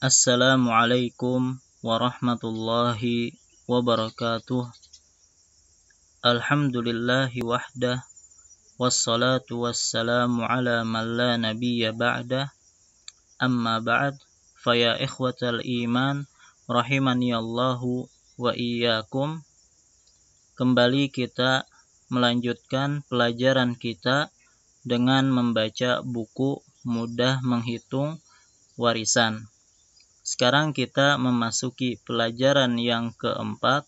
Assalamualaikum warahmatullahi wabarakatuh. Alhamdulillahi wahdah, wassalatu wassalamu ala man la nabiyya ba'dah. Amma ba'd, faya ikhwatal iman rahimani Allahu wa iyyakum. Kembali kita melanjutkan pelajaran kita dengan membaca buku Mudah Menghitung Warisan. Sekarang kita memasuki pelajaran yang keempat,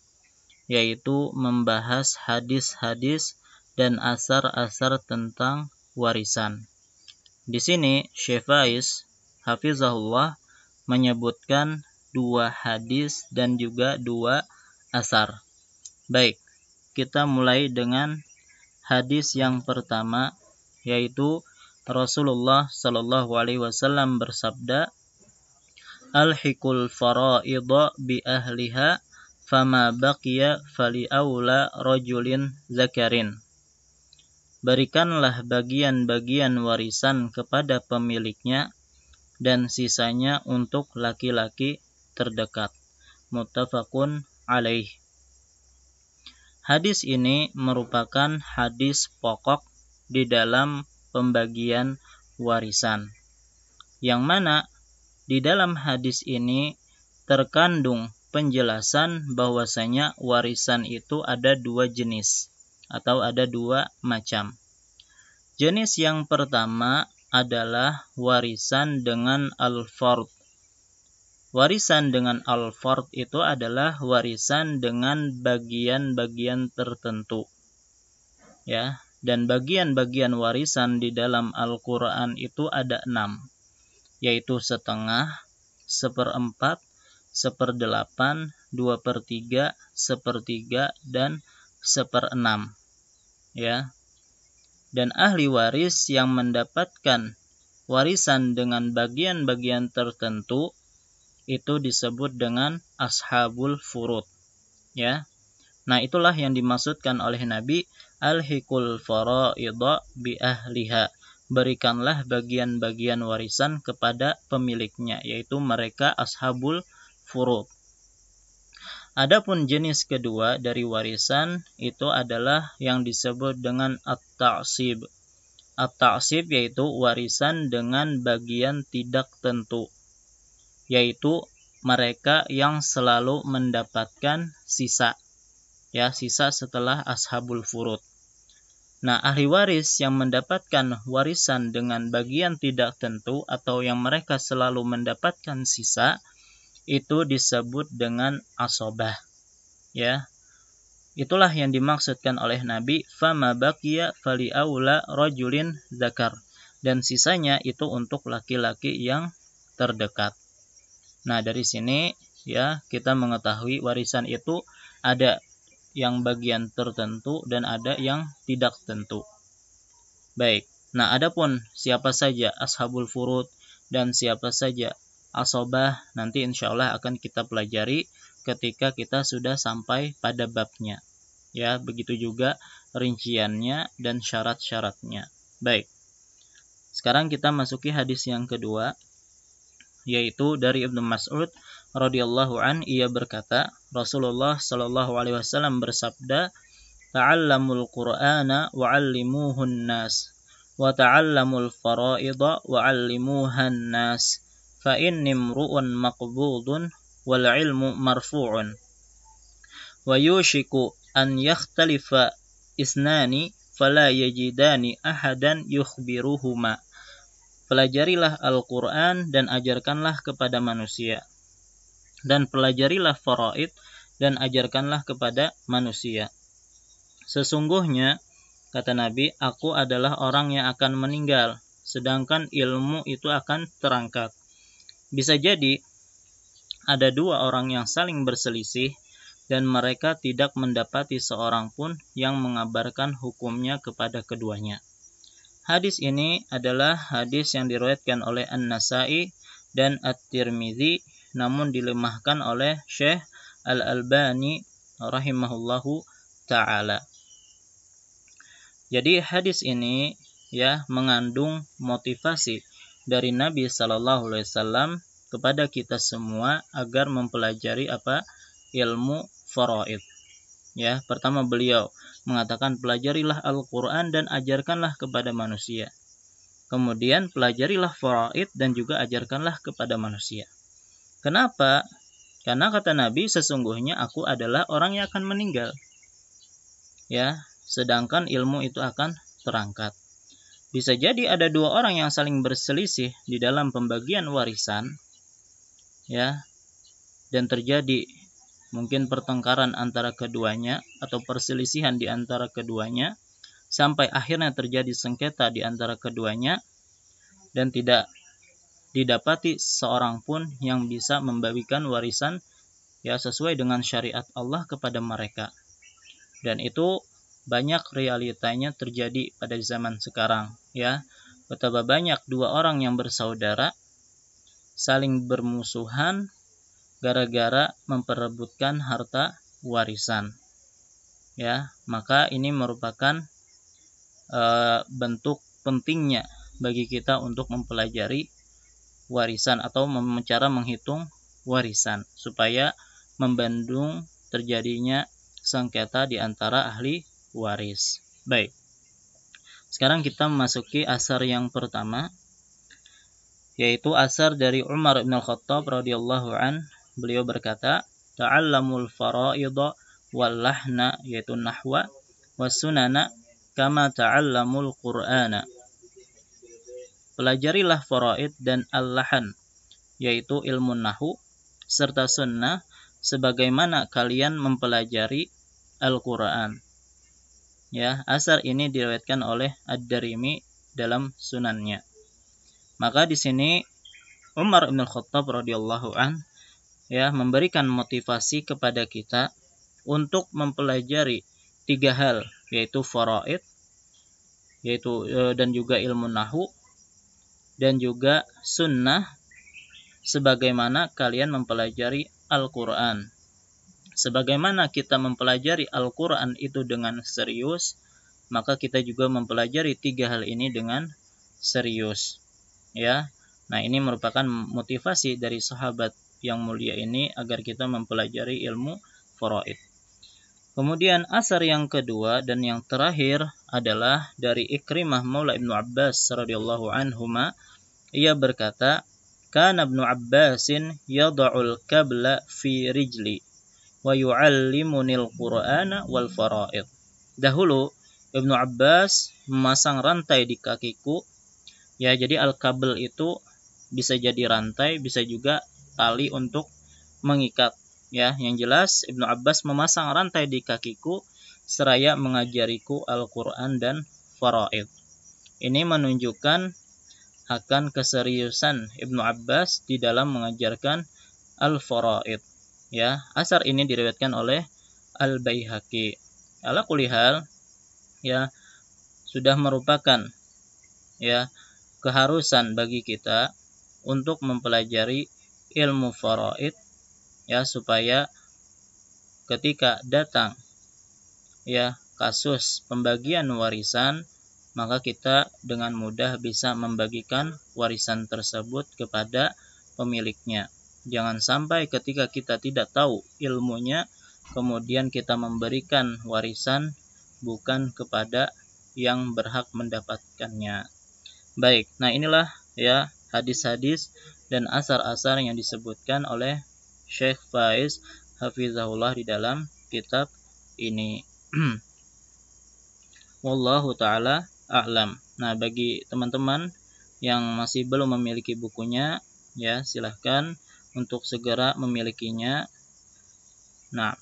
yaitu membahas hadis-hadis dan asar-asar tentang warisan. Di sini Syekh Faiz hafizahullah menyebutkan 2 hadis dan juga 2 asar. Baik, kita mulai dengan hadis yang pertama, yaitu Rasulullah sallallahu alaihi wasallam bersabda, Alhiqul fara'idha bi ahliha fama baqiya fali aula rajulin zakarin. Berikanlah bagian-bagian warisan kepada pemiliknya dan sisanya untuk laki-laki terdekat. Muttafaqun alaih. Hadis ini merupakan hadis pokok di dalam pembagian warisan, yang mana di dalam hadis ini terkandung penjelasan bahwasanya warisan itu ada 2 jenis atau ada 2 macam. Jenis yang pertama adalah warisan dengan al-fard. Warisan dengan al-fard itu adalah warisan dengan bagian-bagian tertentu. Ya, dan bagian-bagian warisan di dalam Al-Qur'an itu ada 6. Yaitu setengah, 1/4, 1/8, 2/3, 1/3, dan 1/6. Ya. Dan ahli waris yang mendapatkan warisan dengan bagian-bagian tertentu itu disebut dengan ashabul furud. Ya. Nah, itulah yang dimaksudkan oleh Nabi, alhiqul fara'idha bi ahliha. Berikanlah bagian-bagian warisan kepada pemiliknya, yaitu mereka ashabul furud. Adapun jenis kedua dari warisan itu adalah yang disebut dengan at-ta'sib. At-ta'sib yaitu warisan dengan bagian tidak tentu, yaitu mereka yang selalu mendapatkan sisa. Ya, sisa setelah ashabul furud. Nah, ahli waris yang mendapatkan warisan dengan bagian tidak tentu atau yang mereka selalu mendapatkan sisa itu disebut dengan asobah. Ya. Itulah yang dimaksudkan oleh Nabi, fama baqiya fali aula rajulin zakar. Dan sisanya itu untuk laki-laki yang terdekat. Nah, dari sini ya kita mengetahui warisan itu ada yang bagian tertentu dan ada yang tidak tentu. Baik. Nah, adapun siapa saja ashabul furud dan siapa saja asobah nanti insyaallah akan kita pelajari ketika kita sudah sampai pada babnya. Ya, begitu juga rinciannya dan syarat-syaratnya. Baik. Sekarang kita masuki hadis yang kedua, yaitu dari Ibnu Mas'ud radhiyallahu an, ia berkata, Rasulullah sallallahu alaihi wasallam bersabda, ta'allamul qur'ana wa'allimuhun nas wa ta'allamul fara'idha wa'allimuhan nas fa inni imru'un maqbudun wal ilmu marfu'un wa yushiku an yakhtalifa isnani fala yajidani ahadan yukhbiruhuma. Pelajarilah Al-Qur'an dan ajarkanlah kepada manusia, dan pelajarilah faraid dan ajarkanlah kepada manusia. Sesungguhnya, kata Nabi, aku adalah orang yang akan meninggal, sedangkan ilmu itu akan terangkat. Bisa jadi ada 2 orang yang saling berselisih dan mereka tidak mendapati seorang pun yang mengabarkan hukumnya kepada keduanya. Hadis ini adalah hadis yang diriwayatkan oleh An-Nasa'i dan At-Tirmidzi, namun dilemahkan oleh Syekh Al-Albani rahimahullahu ta'ala. Jadi hadis ini ya mengandung motivasi dari Nabi sallallahu alaihi wasallam kepada kita semua agar mempelajari ilmu faraid. Ya, pertama beliau mengatakan pelajarilah Al-Qur'an dan ajarkanlah kepada manusia. Kemudian pelajarilah faraid dan juga ajarkanlah kepada manusia. Kenapa? Karena kata Nabi, sesungguhnya aku adalah orang yang akan meninggal. Ya, sedangkan ilmu itu akan terangkat. Bisa jadi ada dua orang yang saling berselisih di dalam pembagian warisan, ya, dan terjadi mungkin pertengkaran antara keduanya atau perselisihan di antara keduanya, sampai akhirnya terjadi sengketa di antara keduanya, dan tidak didapati seorang pun yang bisa membagikan warisan ya sesuai dengan syariat Allah kepada mereka. Dan itu banyak realitanya terjadi pada zaman sekarang, ya. Betapa banyak dua orang yang bersaudara saling bermusuhan gara-gara memperebutkan harta warisan. Ya, maka ini merupakan bentuk pentingnya bagi kita untuk mempelajari warisan atau cara menghitung warisan supaya membendung terjadinya sengketa di antara ahli waris. Baik. Sekarang kita memasuki asar yang pertama, yaitu asar dari Umar bin Al-Khattab radhiyallahu an. Beliau berkata, "Ta'allamul fara'idha wal lahna," yaitu nahwa, was sunana kama ta'allamul Qur'ana. Pelajarilah faraid dan al-lahan, yaitu ilmu nahu, serta sunnah, sebagaimana kalian mempelajari Al-Quran. Ya, asar ini diriwayatkan oleh Ad-Darimi dalam sunannya. Maka di sini Umar bin Khattab radhiyallahu an ya memberikan motivasi kepada kita untuk mempelajari tiga hal, yaitu faraid, yaitu dan juga ilmu nahu, dan juga sunnah, sebagaimana kalian mempelajari Al-Quran. Sebagaimana kita mempelajari Al-Quran itu dengan serius, maka kita juga mempelajari tiga hal ini dengan serius. Ya, nah ini merupakan motivasi dari sahabat yang mulia ini agar kita mempelajari ilmu faraid. Kemudian asar yang kedua dan yang terakhir adalah dari Ikrimah Maula Ibnu Abbas radhiyallahu anhuma. Ia berkata, "Kana Ibnu Abbasin yad'ul kabla fi rijli wa yu'allimunil Qur'ana wal faraid." Dahulu Ibnu Abbas memasang rantai di kakiku. Ya, jadi al-kabel itu bisa jadi rantai, bisa juga tali untuk mengikat. Ya, yang jelas Ibnu Abbas memasang rantai di kakiku seraya mengajariku Al-Quran dan faraid. Ini menunjukkan akan keseriusan Ibnu Abbas di dalam mengajarkan al-faraid. Ya, asar ini diriwayatkan oleh Al-Baihaqi. Ala kulli hal, ya, sudah merupakan ya keharusan bagi kita untuk mempelajari ilmu faraid, ya, supaya ketika datang ya kasus pembagian warisan, maka kita dengan mudah bisa membagikan warisan tersebut kepada pemiliknya. Jangan sampai ketika kita tidak tahu ilmunya, kemudian kita memberikan warisan bukan kepada yang berhak mendapatkannya. Baik, nah inilah ya hadis-hadis dan asar-asar yang disebutkan oleh Syekh Faiz hafizahullah di dalam kitab ini. Wallahu ta'ala a'lam. Nah, bagi teman-teman yang masih belum memiliki bukunya, ya silahkan untuk segera memilikinya. Nah,